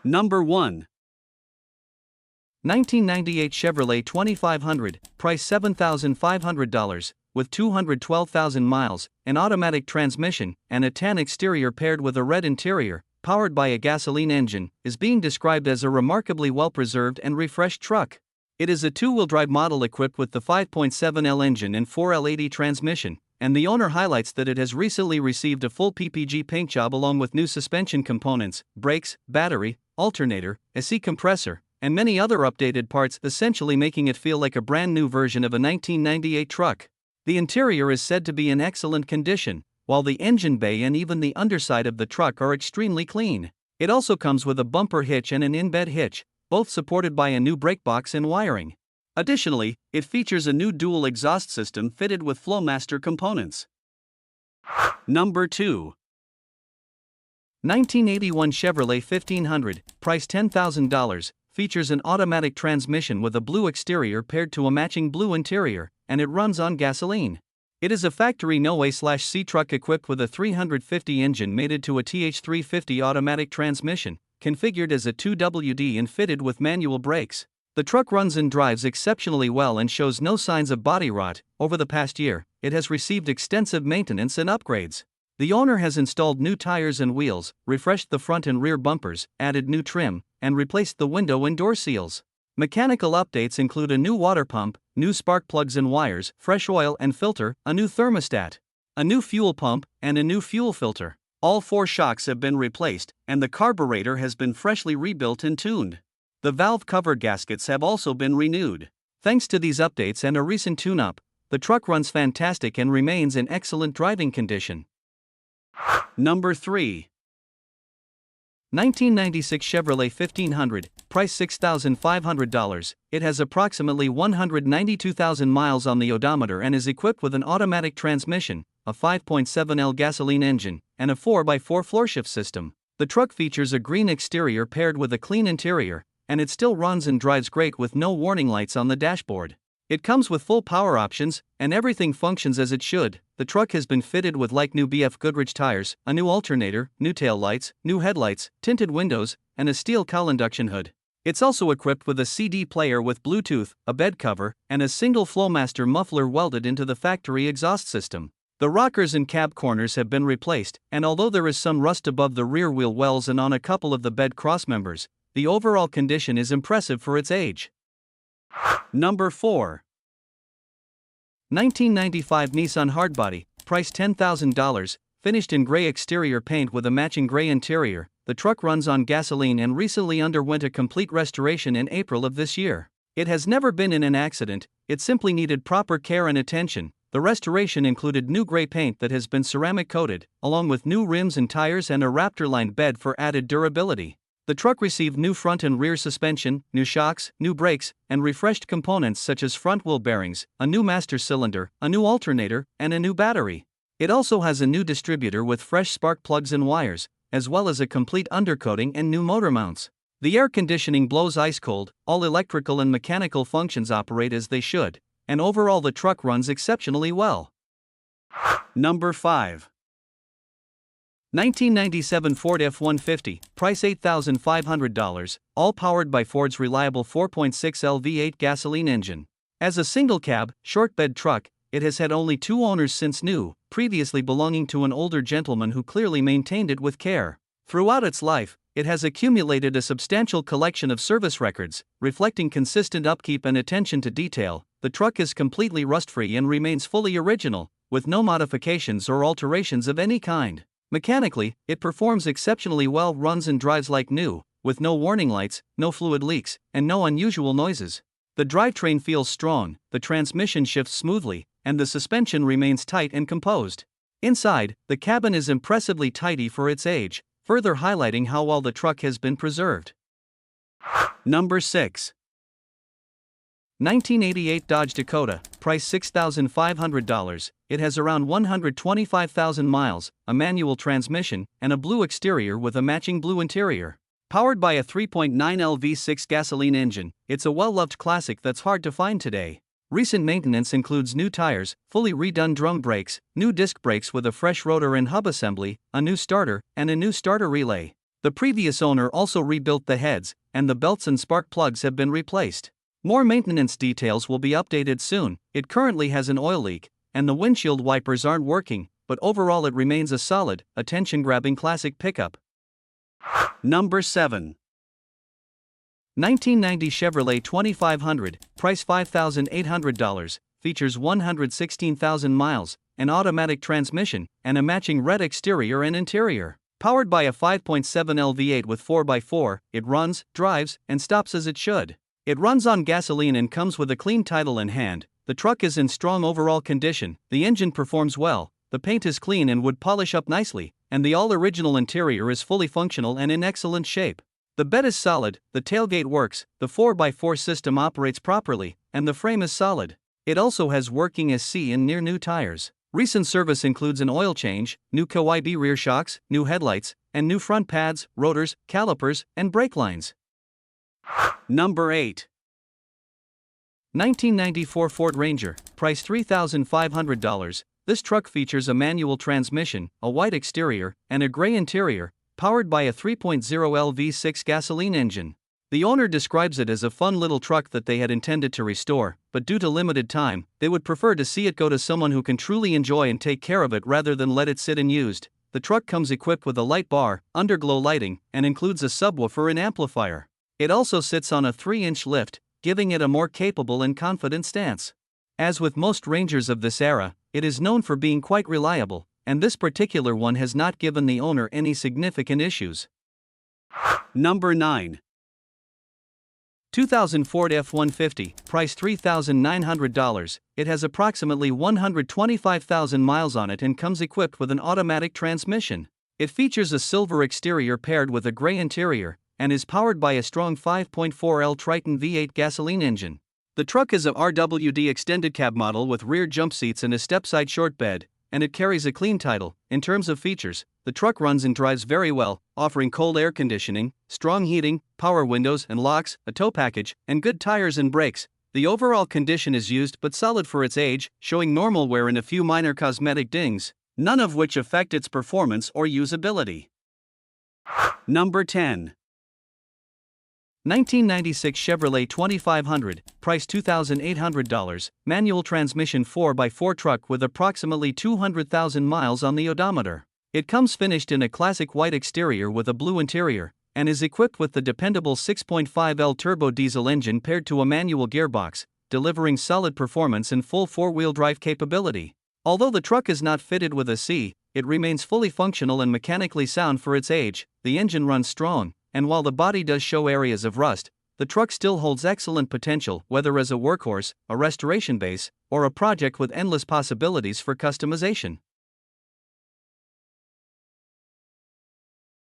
Number 1. 1998 Chevrolet 2500, price $7,500, with 212,000 miles, an automatic transmission, and a tan exterior paired with a red interior, powered by a gasoline engine, is being described as a remarkably well-preserved and refreshed truck. It is a two-wheel drive model equipped with the 5.7L engine and 4L80 transmission, and the owner highlights that it has recently received a full PPG paint job along with new suspension components, brakes, battery, alternator, AC compressor, and many other updated parts, essentially making it feel like a brand new version of a 1998 truck. The interior is said to be in excellent condition, while the engine bay and even the underside of the truck are extremely clean. It also comes with a bumper hitch and an in-bed hitch, both supported by a new brake box and wiring. Additionally, it features a new dual exhaust system fitted with Flowmaster components. Number 2. 1981 Chevrolet 1500, price $10,000, features an automatic transmission with a blue exterior paired to a matching blue interior, and it runs on gasoline. It is a factory no-way/C truck equipped with a 350 engine mated to a TH350 automatic transmission, configured as a 2WD and fitted with manual brakes. The truck runs and drives exceptionally well and shows no signs of body rot. Over the past year, it has received extensive maintenance and upgrades. The owner has installed new tires and wheels, refreshed the front and rear bumpers, added new trim, and replaced the window and door seals. Mechanical updates include a new water pump, new spark plugs and wires, fresh oil and filter, a new thermostat, a new fuel pump, and a new fuel filter. All 4 shocks have been replaced, and the carburetor has been freshly rebuilt and tuned. The valve cover gaskets have also been renewed. Thanks to these updates and a recent tune-up, the truck runs fantastic and remains in excellent driving condition. Number 3. 1996 Chevrolet 1500, price $6,500. It has approximately 192,000 miles on the odometer and is equipped with an automatic transmission, a 5.7L gasoline engine, and a 4x4 floor-shift system. The truck features a green exterior paired with a clean interior, and it still runs and drives great with no warning lights on the dashboard. It comes with full power options, and everything functions as it should. The truck has been fitted with like-new BF Goodrich tires, a new alternator, new tail lights, new headlights, tinted windows, and a steel cowl induction hood. It's also equipped with a CD player with Bluetooth, a bed cover, and a single Flowmaster muffler welded into the factory exhaust system. The rockers and cab corners have been replaced, and although there is some rust above the rear wheel wells and on a couple of the bed crossmembers, the overall condition is impressive for its age. Number 4. 1995 Nissan Hardbody, price $10,000, finished in gray exterior paint with a matching gray interior. The truck runs on gasoline and recently underwent a complete restoration in April of this year. It has never been in an accident, it simply needed proper care and attention. The restoration included new gray paint that has been ceramic coated, along with new rims and tires and a Raptor-lined bed for added durability. The truck received new front and rear suspension, new shocks, new brakes, and refreshed components such as front wheel bearings, a new master cylinder, a new alternator, and a new battery. It also has a new distributor with fresh spark plugs and wires, as well as a complete undercoating and new motor mounts. The air conditioning blows ice cold, all electrical and mechanical functions operate as they should, and overall the truck runs exceptionally well. Number 5. 1997 Ford F150, price $8,500, all powered by Ford's reliable 4.6L V8 gasoline engine. As a single-cab, short-bed truck, it has had only 2 owners since new, previously belonging to an older gentleman who clearly maintained it with care. Throughout its life, it has accumulated a substantial collection of service records, reflecting consistent upkeep and attention to detail. The truck is completely rust-free and remains fully original, with no modifications or alterations of any kind. Mechanically, it performs exceptionally well, runs and drives like new, with no warning lights, no fluid leaks, and no unusual noises. The drivetrain feels strong, the transmission shifts smoothly, and the suspension remains tight and composed. Inside, the cabin is impressively tidy for its age, further highlighting how well the truck has been preserved. Number 6. 1988 Dodge Dakota, price $6,500. It has around 125,000 miles, a manual transmission, and a blue exterior with a matching blue interior. Powered by a 3.9L V6 gasoline engine, it's a well-loved classic that's hard to find today. Recent maintenance includes new tires, fully redone drum brakes, new disc brakes with a fresh rotor and hub assembly, a new starter, and a new starter relay. The previous owner also rebuilt the heads, and the belts and spark plugs have been replaced. More maintenance details will be updated soon. It currently has an oil leak, and the windshield wipers aren't working, but overall it remains a solid, attention-grabbing classic pickup. Number 7. 1990 Chevrolet 2500, price $5,800, features 116,000 miles, an automatic transmission, and a matching red exterior and interior. Powered by a 5.7L V8 with 4x4, it runs, drives, and stops as it should. It runs on gasoline and comes with a clean title in hand. The truck is in strong overall condition, the engine performs well, the paint is clean and would polish up nicely, and the all-original interior is fully functional and in excellent shape. The bed is solid, the tailgate works, the 4x4 system operates properly, and the frame is solid. It also has working SC and near-new tires. Recent service includes an oil change, new KYB rear shocks, new headlights, and new front pads, rotors, calipers, and brake lines. Number 8. 1994 Ford Ranger, price $3,500. This truck features a manual transmission, a white exterior, and a gray interior, powered by a 3.0L V6 gasoline engine. The owner describes it as a fun little truck that they had intended to restore, but due to limited time, they would prefer to see it go to someone who can truly enjoy and take care of it rather than let it sit unused. The truck comes equipped with a light bar, underglow lighting, and includes a subwoofer and amplifier. It also sits on a 3-inch lift, giving it a more capable and confident stance. As with most Rangers of this era, it is known for being quite reliable, and this particular one has not given the owner any significant issues. Number 9. 2000 Ford F150, price $3,900. It has approximately 125,000 miles on it and comes equipped with an automatic transmission. It features a silver exterior paired with a gray interior, and is powered by a strong 5.4L Triton V8 gasoline engine. The truck is a RWD extended cab model with rear jump seats and a step-side short bed, and it carries a clean title. In terms of features, the truck runs and drives very well, offering cold air conditioning, strong heating, power windows and locks, a tow package, and good tires and brakes. The overall condition is used but solid for its age, showing normal wear and a few minor cosmetic dings, none of which affect its performance or usability. Number 10. 1996 Chevrolet 2500, price $2,800, manual transmission 4x4 truck with approximately 200,000 miles on the odometer. It comes finished in a classic white exterior with a blue interior, and is equipped with the dependable 6.5L turbo diesel engine paired to a manual gearbox, delivering solid performance and full four-wheel drive capability. Although the truck is not fitted with a C, it remains fully functional and mechanically sound for its age. The engine runs strong, and while the body does show areas of rust, the truck still holds excellent potential, whether as a workhorse, a restoration base, or a project with endless possibilities for customization.